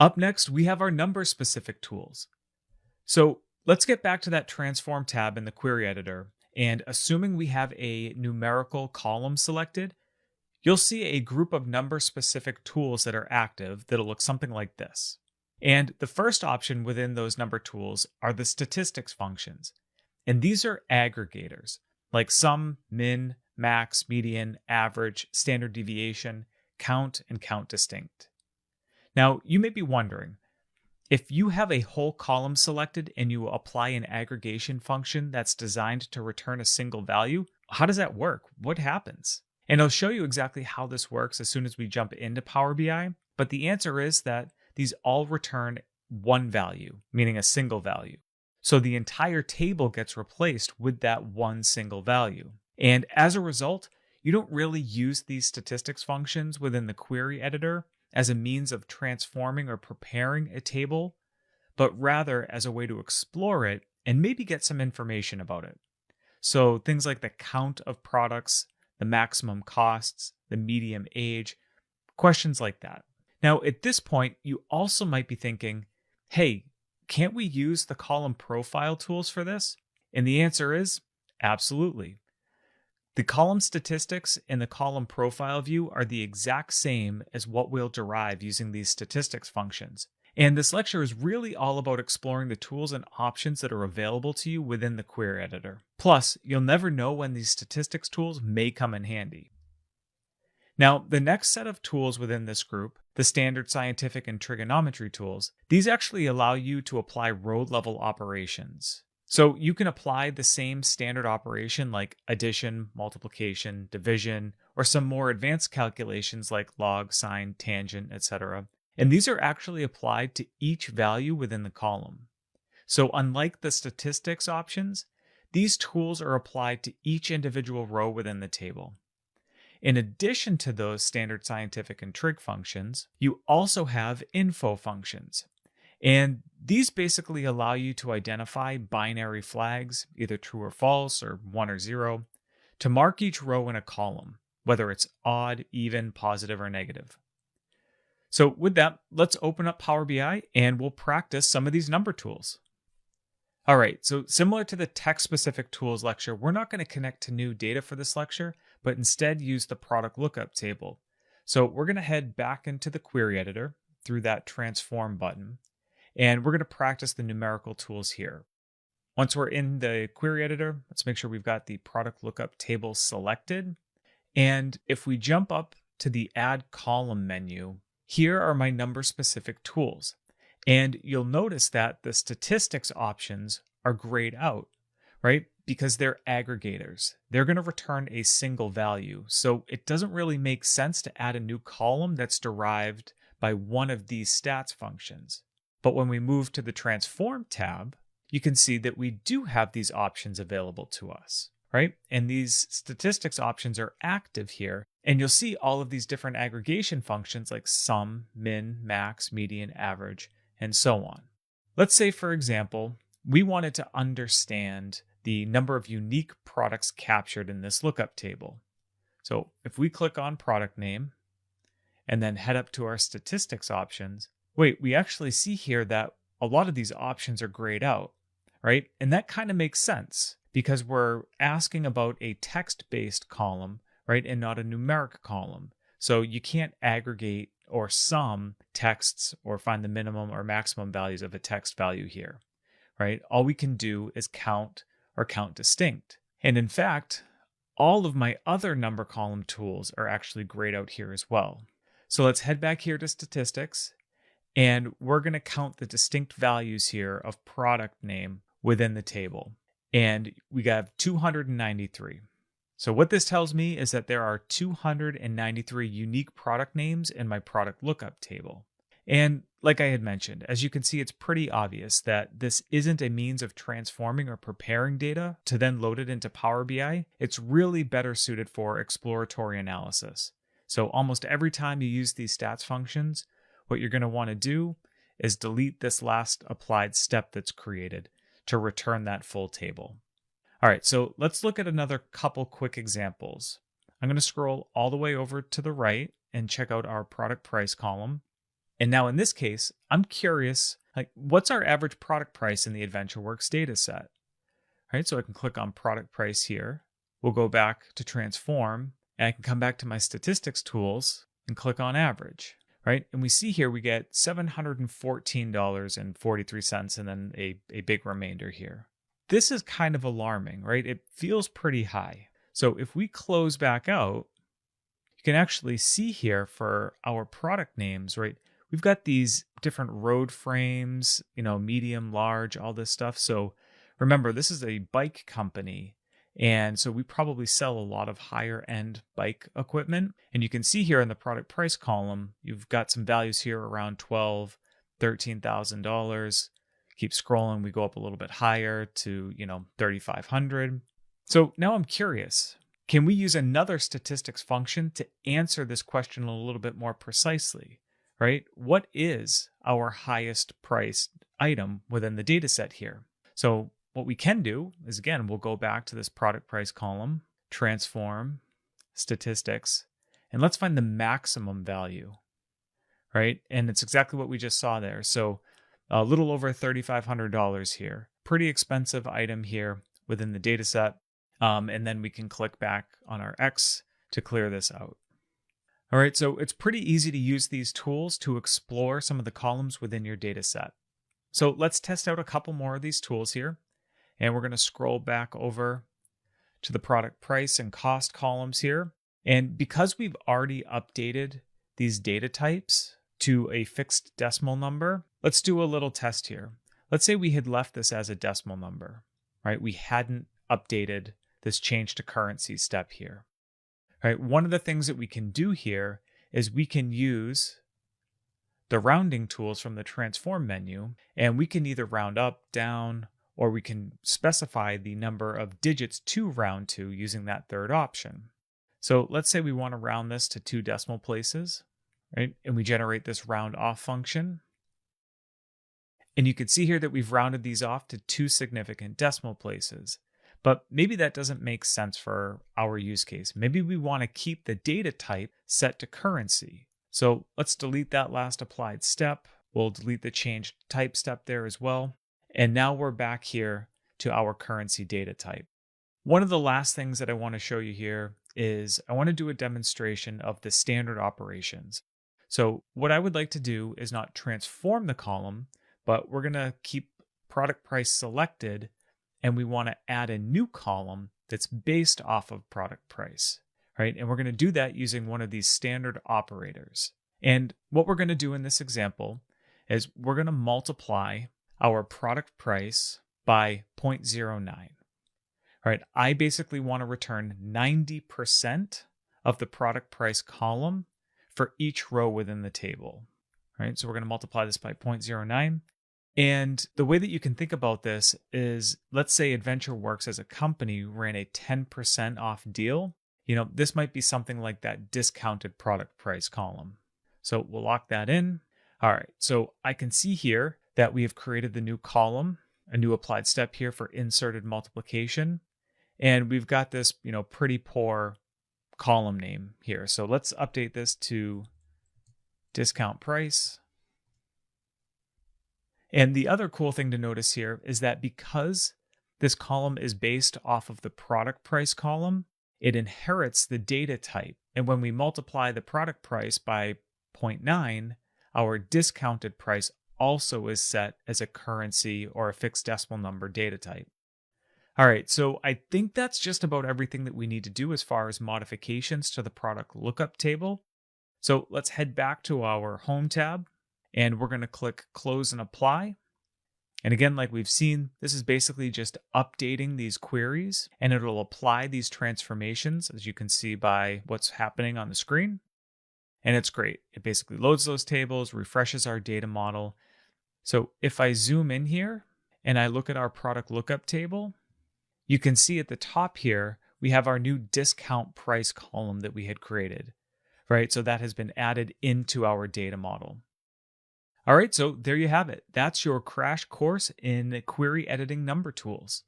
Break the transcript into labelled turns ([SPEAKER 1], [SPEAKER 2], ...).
[SPEAKER 1] Up next, we have our number-specific tools. So let's get back to that Transform tab in the query editor, and assuming we have a numerical column selected, you'll see a group of number-specific tools that are active that'll look something like this. And the first option within those number tools are the statistics functions. And these are aggregators, like sum, min, max, median, average, standard deviation, count, and count distinct. Now, you may be wondering, if you have a whole column selected and you apply an aggregation function that's designed to return a single value, how does that work? What happens? And I'll show you exactly how this works as soon as we jump into Power BI, but the answer is that these all return one value, meaning a single value. So the entire table gets replaced with that one single value. And as a result, you don't really use these statistics functions within the query editor as a means of transforming or preparing a table, but rather as a way to explore it and maybe get some information about it. So things like the count of products, the maximum costs, the median age, questions like that. Now, at this point, you also might be thinking, hey, can't we use the column profile tools for this? And the answer is absolutely. The column statistics and the column profile view are the exact same as what we'll derive using these statistics functions. And this lecture is really all about exploring the tools and options that are available to you within the query editor. Plus, you'll never know when these statistics tools may come in handy. Now, the next set of tools within this group, the standard scientific and trigonometry tools, these actually allow you to apply row-level operations. So you can apply the same standard operation like addition, multiplication, division, or some more advanced calculations like log, sine, tangent, etc. And these are actually applied to each value within the column. So unlike the statistics options, these tools are applied to each individual row within the table. In addition to those standard scientific and trig functions, you also have info functions. And these basically allow you to identify binary flags, either true or false, or 1 or 0, to mark each row in a column, whether it's odd, even, positive, or negative. So with that, let's open up Power BI and we'll practice some of these number tools. All right, so similar to the text-specific tools lecture, we're not going to connect to new data for this lecture, but instead use the product lookup table. So we're going to head back into the query editor through that transform button, and we're going to practice the numerical tools here. Once we're in the query editor, let's make sure we've got the product lookup table selected. And if we jump up to the add column menu, here are my number-specific tools. And you'll notice that the statistics options are grayed out, right? Because they're aggregators. They're going to return a single value. So it doesn't really make sense to add a new column that's derived by one of these stats functions. But when we move to the Transform tab, you can see that we do have these options available to us, right? And these statistics options are active here. And you'll see all of these different aggregation functions like sum, min, max, median, average, and so on. Let's say, for example, we wanted to understand the number of unique products captured in this lookup table. So if we click on product name and then head up to our statistics options, we actually see here that a lot of these options are grayed out, right? And that kind of makes sense because we're asking about a text-based column, right, and not a numeric column. So you can't aggregate or sum texts or find the minimum or maximum values of a text value here, right? All we can do is count or count distinct. And in fact, all of my other number column tools are actually grayed out here as well. So let's head back here to statistics, and we're going to count the distinct values here of product name within the table. And we have 293. So what this tells me is that there are 293 unique product names in my product lookup table. And like I had mentioned, as you can see, it's pretty obvious that this isn't a means of transforming or preparing data to then load it into Power BI. It's really better suited for exploratory analysis. So almost every time you use these stats functions, what you're going to want to do is delete this last applied step that's created to return that full table. All right, so let's look at another couple quick examples. I'm going to scroll all the way over to the right and check out our product price column. And now in this case, I'm curious, like, what's our average product price in the AdventureWorks data set? Right, so I can click on product price here. We'll go back to transform, and I can come back to my statistics tools and click on average, right? And we see here we get $714.43 and then a big remainder here. This is kind of alarming, right? It feels pretty high. So if we close back out, you can actually see here for our product names, right? We've got these different road frames, medium, large, all this stuff. So remember, this is a bike company. And so we probably sell a lot of higher end bike equipment. And you can see here in the product price column, you've got some values here around $12,000, $13,000. Keep scrolling, we go up a little bit higher to, $3,500. So now I'm curious, can we use another statistics function to answer this question a little bit more precisely, right? What is our highest priced item within the data set here? So what we can do is, again, we'll go back to this product price column, transform, statistics, and let's find the maximum value, right? And it's exactly what we just saw there. So a little over $3,500 here. Pretty expensive item here within the data set. And then we can click back on our X to clear this out. All right, so it's pretty easy to use these tools to explore some of the columns within your data set. So let's test out a couple more of these tools here. And we're going to scroll back over to the product price and cost columns here. And because we've already updated these data types to a fixed decimal number, let's do a little test here. Let's say we had left this as a decimal number, right? We hadn't updated this change to currency step here. Right? One of the things that we can do here is we can use the rounding tools from the transform menu, and we can either round up, down, or we can specify the number of digits to round to using that third option. So let's say we want to round this to 2 decimal places, right? And we generate this round off function. And you can see here that we've rounded these off to 2 significant decimal places. But maybe that doesn't make sense for our use case. Maybe we want to keep the data type set to currency. So let's delete that last applied step. We'll delete the change type step there as well. And now we're back here to our currency data type. One of the last things that I want to show you here is I want to do a demonstration of the standard operations. So what I would like to do is not transform the column, but we're going to keep product price selected, and we want to add a new column that's based off of product price, right? And we're going to do that using one of these standard operators. And what we're going to do in this example is we're going to multiply our product price by 0.09. All right, I basically want to return 90% of the product price column for each row within the table. All right, so we're going to multiply this by 0.09. And the way that you can think about this is, let's say AdventureWorks as a company ran a 10% off deal. This might be something like that discounted product price column. So we'll lock that in. All right, so I can see here that we have created the new column, a new applied step here for inserted multiplication. And we've got this, pretty poor column name here. So let's update this to discount price. And the other cool thing to notice here is that because this column is based off of the product price column, it inherits the data type. And when we multiply the product price by 0.9, our discounted price also is set as a currency or a fixed decimal number data type. All right, so I think that's just about everything that we need to do as far as modifications to the product lookup table. So let's head back to our home tab, and we're going to click close and apply. And again, like we've seen, this is basically just updating these queries, and it'll apply these transformations, as you can see by what's happening on the screen. And it's great. It basically loads those tables, refreshes our data model. So if I zoom in here and I look at our product lookup table, you can see at the top here, we have our new discount price column that we had created, right? So that has been added into our data model. All right, so there you have it. That's your crash course in query editing number tools.